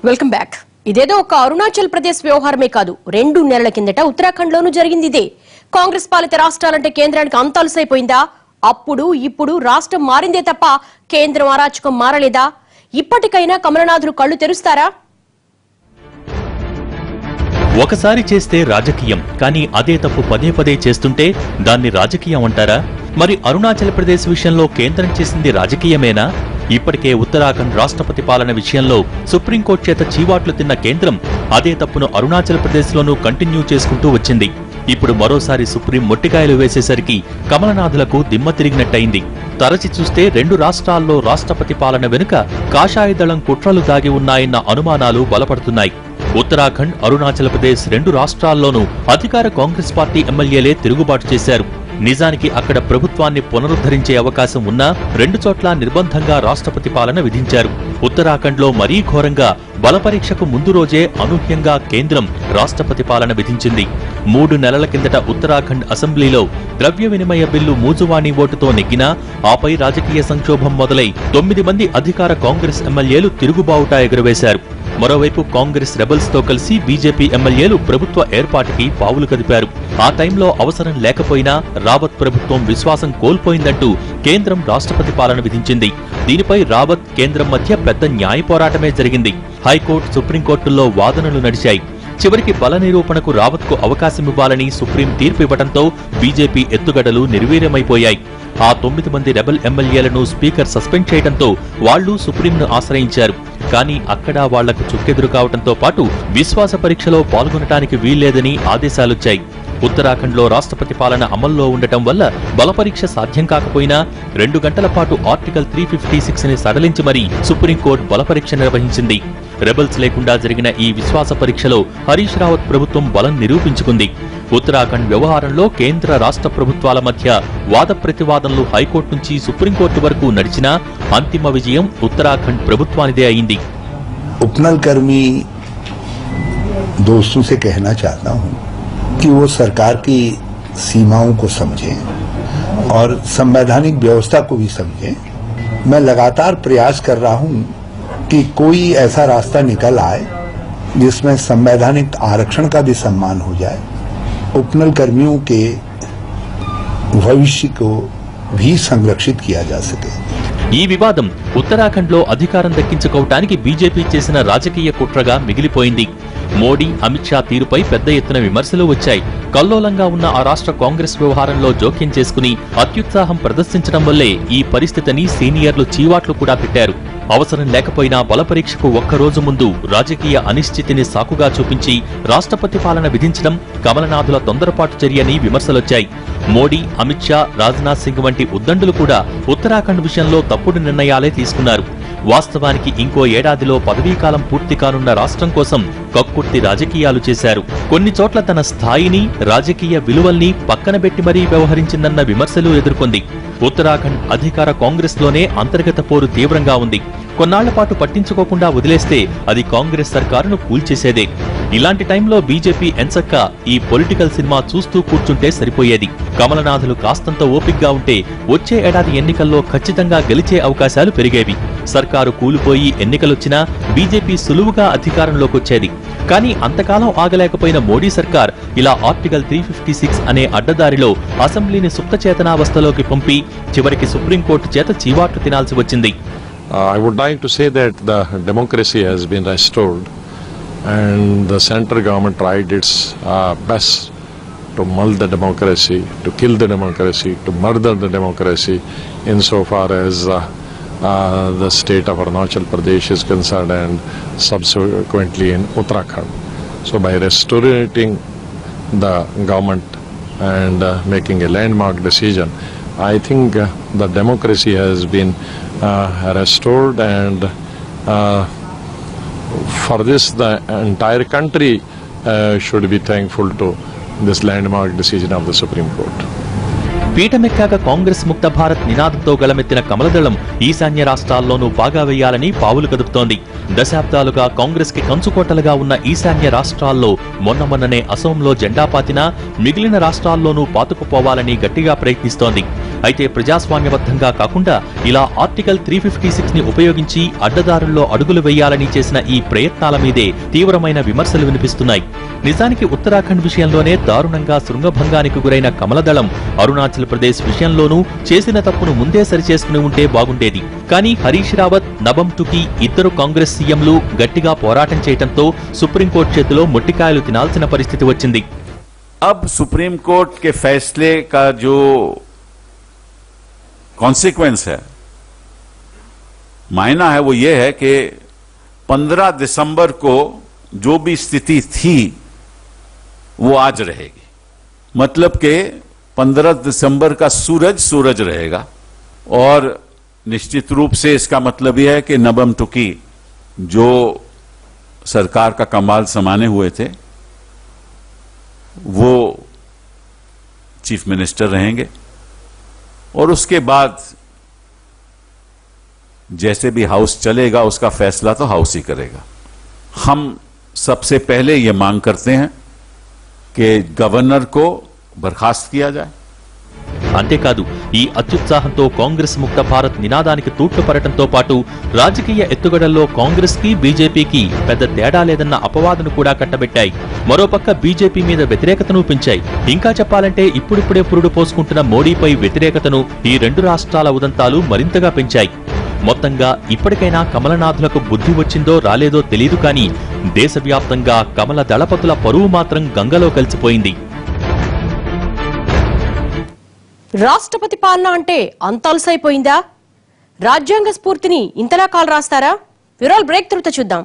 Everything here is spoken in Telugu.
Welcome back. ఇదేదో ఒక అరుణాచల్ ప్రదేశ్ వ్యవహారమే కాదు, 2 నెలల కిందట ఉత్తరాఖండ్ లోనూ జరిగింది ఇదే. కాంగ్రెస్ పాలిత రాష్ట్రాలంటే కేంద్రానికి అంతలసైపోయిందా? అప్పుడు ఇప్పుడు రాష్ట్రం మారిందే తప్ప కేంద్రం అరాచకం మారలేదా? ఇప్పటికైనా కమలనాథులు కళ్ళు తెరుస్తారా? ఒకసారి చేస్తే రాజకీయం, కానీ అదే తప్పు పదే పదే చేస్తుంటే దాన్ని రాజకీయం అంటారా? మరి అరుణాచల్ ప్రదేశ్ విషయంలో కేంద్రం చేసింది రాజకీయమేనా? ఇప్పటికే ఉత్తరాఖండ్ రాష్ట్రపతి పాలన విషయంలో సుప్రీంకోర్టు చేత చీవాట్లు తిన్న కేంద్రం అదే తప్పును అరుణాచల్ ప్రదేశ్ లోనూ కంటిన్యూ చేసుకుంటూ వచ్చింది. ఇప్పుడు మరోసారి సుప్రీం మొట్టికాయలు వేసేసరికి కమలనాథులకు దిమ్మ తిరిగినట్టయింది. తరచి చూస్తే 2 రాష్ట్రాల్లో రాష్ట్రపతి పాలన వెనుక కాషాయ దళం కుట్రలు దాగి ఉన్నాయన్న అనుమానాలు బలపడుతున్నాయి. ఉత్తరాఖండ్, అరుణాచల్ ప్రదేశ్ 2 రాష్ట్రాల్లోనూ అధికార కాంగ్రెస్ పార్టీ ఎమ్మెల్యేలే తిరుగుబాటు చేశారు. నిజానికి అక్కడ ప్రభుత్వాన్ని పునరుద్ధరించే అవకాశం ఉన్నా 2 చోట్ల నిర్బంధంగా రాష్ట్రపతి పాలన విధించారు. ఉత్తరాఖండ్లో మరీ ఘోరంగా బలపరీక్షకు ముందు రోజే అనూహ్యంగా కేంద్రం రాష్ట్రపతి పాలన విధించింది. 3 నెలల కిందట ఉత్తరాఖండ్ అసెంబ్లీలో ద్రవ్య వినిమయ బిల్లు మూజువాణి ఓటుతో నెగ్గినా ఆపై రాజకీయ సంక్షోభం మొదలై 9 మంది అధికార కాంగ్రెస్ ఎమ్మెల్యేలు తిరుగుబావుటా ఎగురవేశారు. మరోవైపు కాంగ్రెస్ రెబల్స్ తో కలిసి బీజేపీ ఎమ్మెల్యేలు ప్రభుత్వ ఏర్పాటుకి పావులు కదిపారు. ఆ టైంలో అవసరం లేకపోయినా రావత్ ప్రభుత్వం విశ్వాసం కోల్పోయిందంటూ కేంద్రం రాష్ట్రపతి పాలన విధించింది. దీనిపై రావత్, కేంద్రం మధ్య పెద్ద న్యాయ పోరాటమే జరిగింది. హైకోర్టు, సుప్రీంకోర్టుల్లో వాదనలు నడిచాయి. చివరికి బల నిరూపణకు రావత్కు అవకాశమివ్వాలని సుప్రీం తీర్పు ఇవ్వడంతో బీజేపీ ఎత్తుగడలు నిర్వీర్యమైపోయాయి. ఆ 9 మంది రెబల్ ఎమ్మెల్యేలను స్పీకర్ సస్పెండ్ చేయడంతో వాళ్లు సుప్రీంను ఆశ్రయించారు. కానీ అక్కడ వాళ్లకు చుక్కెదురు కావడంతో పాటు విశ్వాస పరీక్షలో పాల్గొనటానికి వీల్లేదని ఆదేశాలొచ్చాయి. ఉత్తరాఖండ్లో రాష్ట్రపతి పాలన అమల్లో ఉండటం వల్ల బలపరీక్ష సాధ్యం కాకపోయినా 2 గంటల పాటు ఆర్టికల్ 356ని సడలించి మరీ సుప్రీంకోర్టు బలపరీక్ష నిర్వహించింది. రెబల్స్ లేకుండా జరిగిన ఈ విశ్వాస పరీక్షలో హరీష్ రావత్ ప్రభుత్వం బలం నిరూపించుకుంది. ఉత్తరాఖండ్ వ్యవహారంలో కేంద్ర రాష్ట్ర ప్రభుత్వాల మధ్య వాద ప్రతివాదనలు హైకోర్టు నుంచి సుప్రీంకోర్టు వరకు నడిచినా అంతిమ విజయం ఉత్తరాఖండ్ ప్రభుత్వానిదే అయింది. उपनल कर्मी दोस्तों से कहना चाहता हूं कि वो सरकार की सीमाओं को समझें और संवैधानिक व्यवस्था को भी समझें। मैं लगातार प्रयास कर रहा हूं कि कोई ऐसा रास्ता निकल आए जिसमें संवैधानिक आरक्षण का भी सम्मान हो जाए, उपनल कर्मियों के भविष्य को भी संरक्षित किया जा सके। ఈ వివాదం ఉత్తరాఖండ్లో అధికారం దక్కించుకోవటానికి బీజేపీ చేసిన రాజకీయ కుట్రగా మిగిలిపోయింది. మోడీ, అమిత్ షా తీరుపై పెద్ద ఎత్తున విమర్శలు వచ్చాయి. కల్లోలంగా ఉన్న ఆ రాష్ట్ర కాంగ్రెస్ వ్యవహారంలో జోక్యం చేసుకుని అత్యుత్సాహం ప్రదర్శించడం వల్లే ఈ పరిస్థితిని సీనియర్లు చీవాట్లు కూడా పెట్టారు. అవసరం లేకపోయినా బలపరీక్షకు ఒక్కరోజు ముందు రాజకీయ అనిశ్చితిని సాకుగా చూపించి రాష్ట్రపతి పాలన విధించడం కమలనాథుల తొందరపాటు చర్యని విమర్శలొచ్చాయి. మోడీ, అమిత్ షా, రాజ్నాథ్ సింగ్ వంటి ఉద్దండులు కూడా ఉత్తరాఖండ్ విషయంలో తప్పుడు నిర్ణయాలే తీసుకున్నారు. వాస్తవానికి ఇంకో ఏడాదిలో పదవీకాలం పూర్తి కానున్న రాష్ట్రం కోసం కక్కుర్తి రాజకీయాలు చేశారు. కొన్ని చోట్ల తన స్థాయిని, రాజకీయ విలువల్ని పక్కనబెట్టి మరీ వ్యవహరించిందన్న విమర్శలు ఎదుర్కొంది. ఉత్తరాఖండ్ అధికార కాంగ్రెస్ లోనే అంతర్గత పోరు తీవ్రంగా ఉంది. కొన్నాళ్ల పాటు పట్టించుకోకుండా వదిలేస్తే అది కాంగ్రెస్ సర్కారును కూల్చేసేదే. ఇలాంటి టైంలో బీజేపీ ఎంచక్క ఈ పొలిటికల్ సినిమా చూస్తూ కూర్చుంటే సరిపోయేది. కమలనాథులు కాస్తంత ఓపిగ్గా ఉంటే వచ్చే ఏడాది ఎన్నికల్లో ఖచ్చితంగా గెలిచే అవకాశాలు పెరిగేవి. సర్కారు కూలిపోయి ఎన్నికలొచ్చినా బీజేపీ సులువుగా అధికారంలోకొచ్చేది. కానీ అంతకాలం ఆగలేకపోయిన మోడీ సర్కార్ ఇలా ఆర్టికల్ 356 అనే అడ్డదారిలో అసెంబ్లీని సుప్తచేతనావస్థలోకి పంపి చివరికి సుప్రీంకోర్టు చేత చీవాట్లు తినాల్సి వచ్చింది. I would like to say that the democracy has been restored and the central government tried its best to mull the democracy, to kill the democracy, to murder the democracy insofar as the state of Arunachal Pradesh is concerned and subsequently in Uttarakhand. So by restoring the government and making a landmark decision, I think the democracy has been restored and for this the entire country should be thankful to this landmark decision of the Supreme Court. పీఠమెక్కాక Congress ముక్త భారత్ నినాదంతో గళమెత్తిన కమలదళం ఈశాన్య రాష్ట్రాల్లోనూ బాగా వేయాలని పావులు కదుపుతోంది. దశాబ్దాలుగా కాంగ్రెస్ కి కంచుకోటలుగా ఉన్న ఈశాన్య రాష్ట్రాల్లో మొన్ననే అసోంలో జెండా పాతినా మిగిలిన రాష్ట్రాల్లోనూ పాతుకుపోవాలని గట్టిగా ప్రయత్నిస్తోంది. అయితే ప్రజాస్వామ్యబద్ధంగా కాకుండా ఇలా ఆర్టికల్ 356 ని ఉపయోగించి అడ్డదారుల్లో అడుగులు వేయాలని చేసిన ఈ ప్రయత్నాల మీదే తీవ్రమైన విమర్శలు వినిపిస్తున్నాయి. నిజానికి ఉత్తరాఖండ్ విషయంలోనే దారుణంగా శృంగభంగానికి గురైన కమలదళం అరుణాచల్ ప్రదేశ్ విషయంలోనూ చేసిన తప్పును ముందే సరిచేసుకుని ఉంటే బాగుండేది. కానీ హరీష్ రావత్, నబమ్ టుకీ ఇద్దరు కాంగ్రెస్ సీఎంలు గట్టిగా పోరాటం చేయడంతో సుప్రీంకోర్టు చేతిలో మొట్టికాయలు తినాల్సిన పరిస్థితి వచ్చింది. अब सुप्रीम कोर्ट के फैसले का जो कॉन्सिक्वेंस है, मायना है, वो ये है कि 15 दिसंबर को जो भी स्थिति थी वो आज रहेगी. मतलब कि 15 दिसंबर का सूरज रहेगा. और निश्चित रूप से इसका मतलब यह है कि नबम टुकी जो सरकार का कमाल समाने हुए थे वो चीफ मिनिस्टर रहेंगे. और उसके बाद जैसे भी हाउस चलेगा उसका फैसला तो हाउस ही करेगा. हम सबसे पहले ये मांग करते हैं कि गवर्नर को बर्खास्त किया जाए. అంతేకాదు ఈ అత్యుత్సాహంతో కాంగ్రెస్ ముక్త భారత్ నినాదానికి తూట్లు పడటంతో పాటు రాజకీయ ఎత్తుగడల్లో కాంగ్రెస్ కి బీజేపీకి పెద్ద తేడా లేదన్న అపవాదును కూడా కట్టబెట్టాయి. మరోపక్క బీజేపీ మీద వ్యతిరేకతను పెంచాయి. ఇంకా చెప్పాలంటే ఇప్పుడిప్పుడే పురుడు పోసుకుంటున్న మోడీపై వ్యతిరేకతను ఈ రెండు రాష్ట్రాల ఉదంతాలు మరింతగా పెంచాయి. మొత్తంగా ఇప్పటికైనా కమలనాథులకు బుద్ధి వచ్చిందో రాలేదో తెలీదు, కానీ దేశవ్యాప్తంగా కమల దళపతుల పరువు మాత్రం గంగలో కలిసిపోయింది. రాష్ట్రపతి పాలన అంటే అంత అలసైపోయిందా? రాజ్యాంగ స్ఫూర్తిని ఇంతలా కాలు రాస్తారా? వివరాలు బ్రేక్ తర్వాత చూద్దాం.